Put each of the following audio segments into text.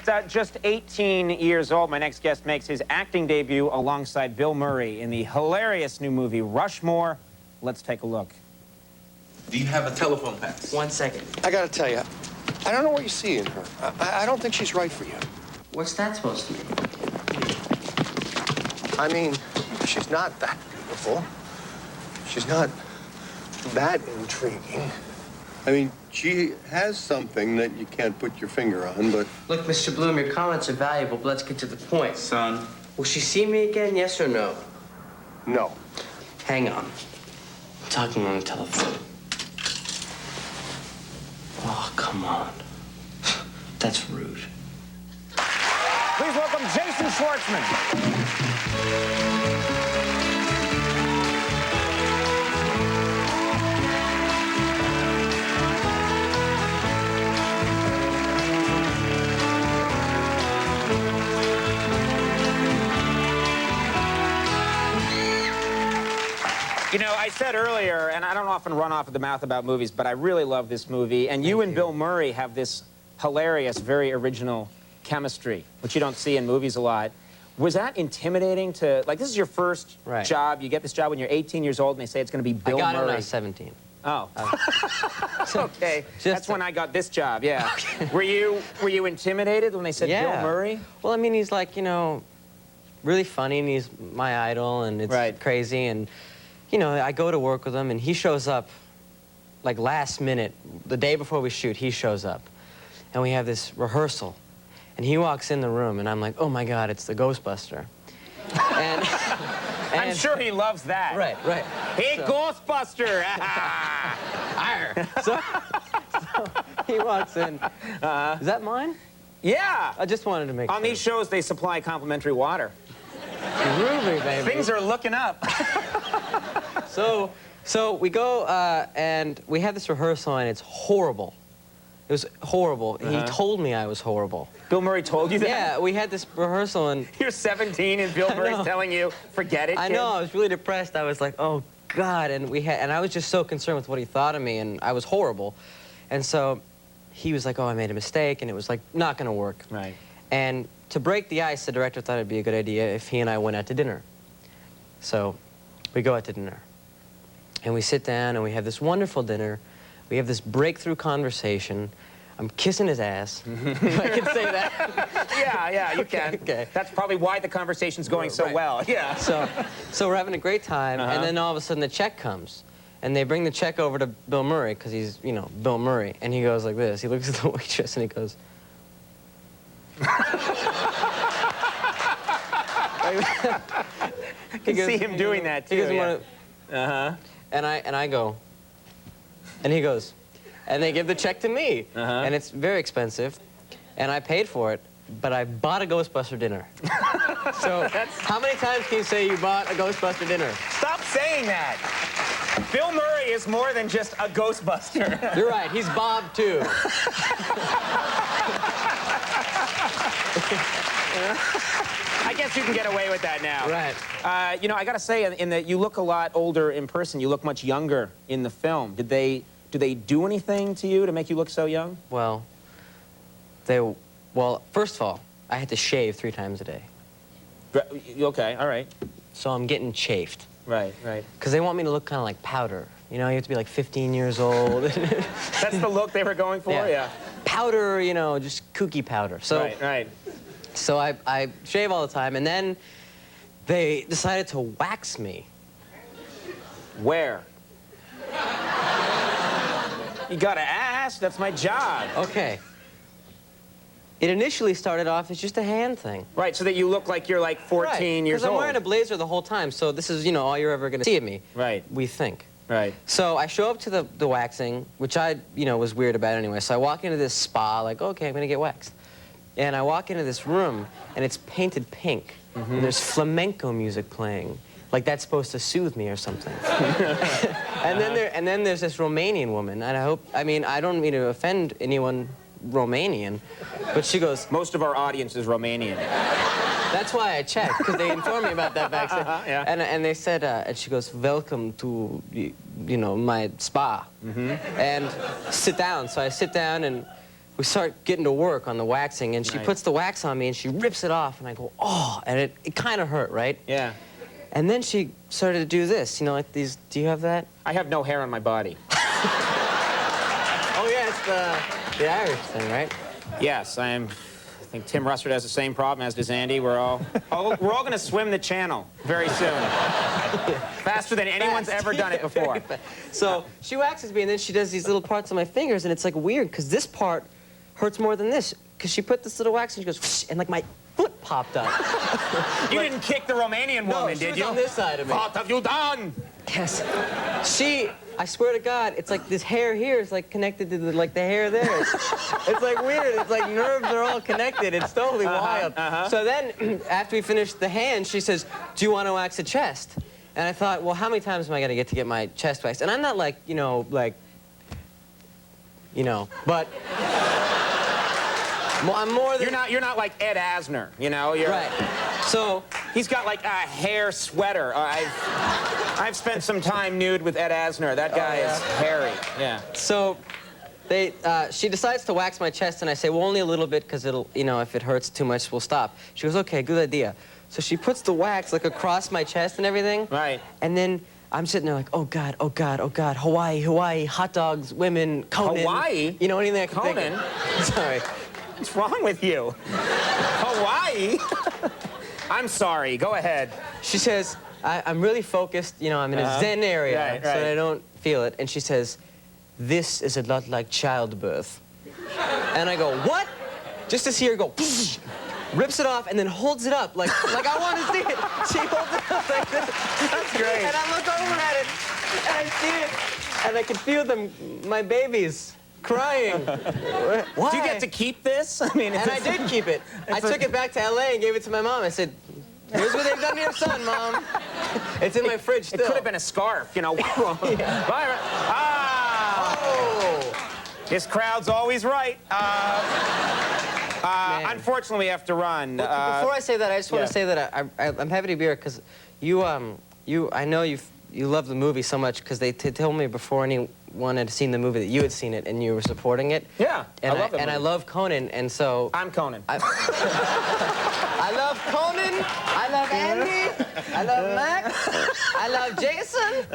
At just 18 years old, my next guest makes his acting debut alongside Bill Murray in the hilarious new movie Rushmore. Let's take a look. Do you have a telephone pass? 1 second. I gotta tell you, I don't know what you see in her. I don't think she's right for you. What's that supposed to mean? I mean, she's not that beautiful. She's not that intriguing. I mean, she has something that you can't put your finger on, but... Look, Mr. Bloom, your comments are valuable, but let's get to the point. Son. Will she see me again, yes or no? No. Hang on. I'm talking on the telephone. Oh, come on. That's rude. Please welcome Jason Schwartzman. You know, I said earlier, and I don't often run off of the mouth about movies, but I really love this movie. And you and Bill Murray have this hilarious, very original chemistry, which you don't see in movies a lot. Was that intimidating to, like, this is your first job. You get this job when you're 18 years old, and they say it's going to be Bill Murray. I got it when I was 17. Oh. Okay. That's when I got this job, yeah. Okay. Were you intimidated when they said Bill Murray? Well, I mean, he's like, you know, really funny, and he's my idol, and it's crazy, and... You know, I go to work with him, and he shows up, like, last minute. The day before we shoot, he shows up. And we have this rehearsal. And he walks in the room, and I'm like, oh, my God, it's the Ghostbuster. and I'm sure he loves that. Right. Hey, Ghostbuster! so he walks in. Is that mine? Yeah. I just wanted to make On these shows, they supply complimentary water. Ruby, baby. Things are looking up. So we go, and we had this rehearsal, and it's horrible. It was horrible. He told me I was horrible. Bill Murray told you that? Yeah, we had this rehearsal, and... You're 17, and Bill Murray's telling you, forget it, kid. I know, I was really depressed. I was like, oh, God, and I was just so concerned with what he thought of me, and I was horrible. And so he was like, oh, I made a mistake, and it was, like, not gonna work. Right. And to break the ice, the director thought it'd be a good idea if he and I went out to dinner. So we go out to dinner. And we sit down, and we have this wonderful dinner. We have this breakthrough conversation. I'm kissing his ass. If I can say that. Yeah, you can. Okay. That's probably why the conversation's going so well. Yeah. So we're having a great time, and then all of a sudden the check comes. And they bring the check over to Bill Murray, because he's, you know, Bill Murray. And he goes like this. He looks at the waitress, and he goes... I can see him doing that, too. And I go, and he goes, and they give the check to me. And it's very expensive, and I paid for it, but I bought a Ghostbuster dinner. So how many times can you say you bought a Ghostbuster dinner? Stop saying that. Bill Murray is more than just a Ghostbuster. You're right, he's Bob, too. I guess you can get away with that now. Right. You know, I gotta say, in that you look a lot older in person. You look much younger in the film. Do they do anything to you to make you look so young? Well, first of all, I had to shave 3 times a day. Okay, all right. So I'm getting chafed. Right. Because they want me to look kind of like powder. You know, you have to be like 15 years old. That's the look they were going for? Yeah. Powder, you know, just kooky powder. So, Right. So I shave all the time, and then they decided to wax me. Where? You gotta ask. That's my job. Okay. It initially started off as just a hand thing. Right, so that you look like you're like 14 years old. Because I'm wearing a blazer the whole time, so this is, you know, all you're ever going to see of me. Right. We think. Right. So I show up to the waxing, which I, you know, was weird about anyway. So I walk into this spa, like, okay, I'm going to get waxed. And I walk into this room, and it's painted pink. And there's flamenco music playing. Like that's supposed to soothe me or something. and then there's this Romanian woman, and I mean, I don't mean to offend anyone Romanian, but she goes... Most of our audience is Romanian. That's why I checked, because they informed me about that backstage. Yeah. And they said, and she goes, welcome to, you know, my spa. And sit down. So I sit down, and we start getting to work on the waxing, and she Right. puts the wax on me, and she rips it off, and I go, oh, and it kind of hurt, right? Yeah. And then she started to do this, you know, like these, do you have that? I have no hair on my body. Oh, yeah, it's the Irish thing, right? Yes, I think Tim Russert has the same problem, as does Andy. We're all going to swim the channel very soon. Faster than anyone's ever done it before. So she waxes me, and then she does these little parts on my fingers, and it's like weird, because this part hurts more than this. Because she put this little wax, and she goes, whoosh, and like my foot popped up. You didn't kick the Romanian woman, she did was you? on this side of me. What have you done? Yes. I swear to God, it's like this hair here is like connected to the hair there. It's like weird. It's like nerves are all connected. It's totally wild. So then, after we finished the hand, she says, do you want to wax a chest? And I thought, well, how many times am I going to get my chest waxed? And I'm not like, but I'm more than... You're not like Ed Asner, you know? You're, Right. So... He's got like a hair sweater. I've spent some time nude with Ed Asner. That guy is hairy. Yeah. So she decides to wax my chest, and I say, well, only a little bit, because it'll, if it hurts too much, we'll stop. She goes, okay, good idea. So she puts the wax like across my chest and everything. Right. And then I'm sitting there like, oh God, oh God, oh God, Hawaii, Hawaii, hot dogs, women, Conan. Hawaii? You know, anything I can think Conan? of. Sorry. What's wrong with you? Hawaii? I'm sorry. Go ahead. She says, I'm really focused, I'm in a Zen area, Right, so right. I don't feel it. And she says, this is a lot like childbirth. And I go, what? Just to see her go, rips it off, and then holds it up like I want to see it. She holds it up like this. That's great. And I look over at it, and I see it, and I can feel my babies crying. Why? Do you get to keep this? I mean, And I did keep it. I took it back to L.A. and gave it to my mom. I said, here's what they've done to your son, Mom. It's in my fridge still. It could have been a scarf, you know. Ah! This crowd's always right. Unfortunately, we have to run. Before I say that, I just want yeah. to say that I'm happy to be here because I know you love the movie so much because they told me before anyone had seen the movie that you had seen it and you were supporting it. Yeah, and I love the And movie. I love Conan, and so... I'm Conan. I love Conan, I love Andy, I love Max, I love Jason.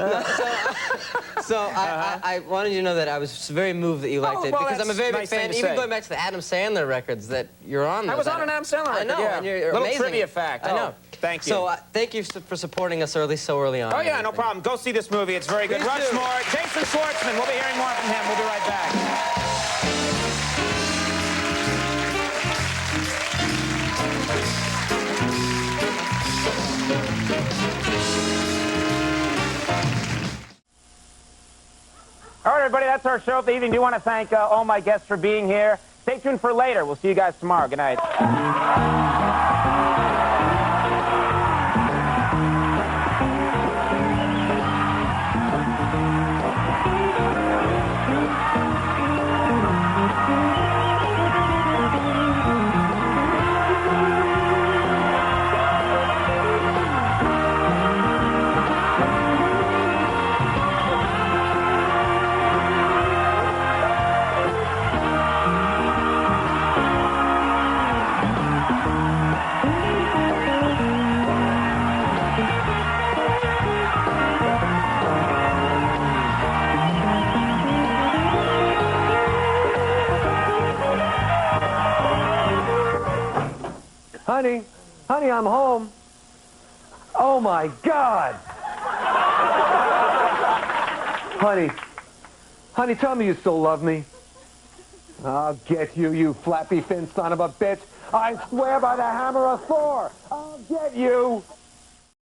I wanted you to know that I was very moved that you liked it well, because I'm a that's very nice big thing fan. to Even say. going back to the Adam Sandler records that you're on. I was on an Adam Sandler record, I know, yeah. and you're Little amazing. trivia fact. I know. Thank you. So thank you for supporting us early, so early on. Oh, yeah, and no everything. problem. Go see this movie. It's very good. Please do. Rushmore, Jason Schwartzman. We'll be hearing more from him. We'll be right back. All right, everybody, that's our show for the evening. Do want to thank all my guests for being here. Stay tuned for later. We'll see you guys tomorrow. Good night. Honey, I'm home. Oh, my God. Honey, tell me you still love me. I'll get you, you flappy-finned son of a bitch. I swear by the hammer of Thor, I'll get you.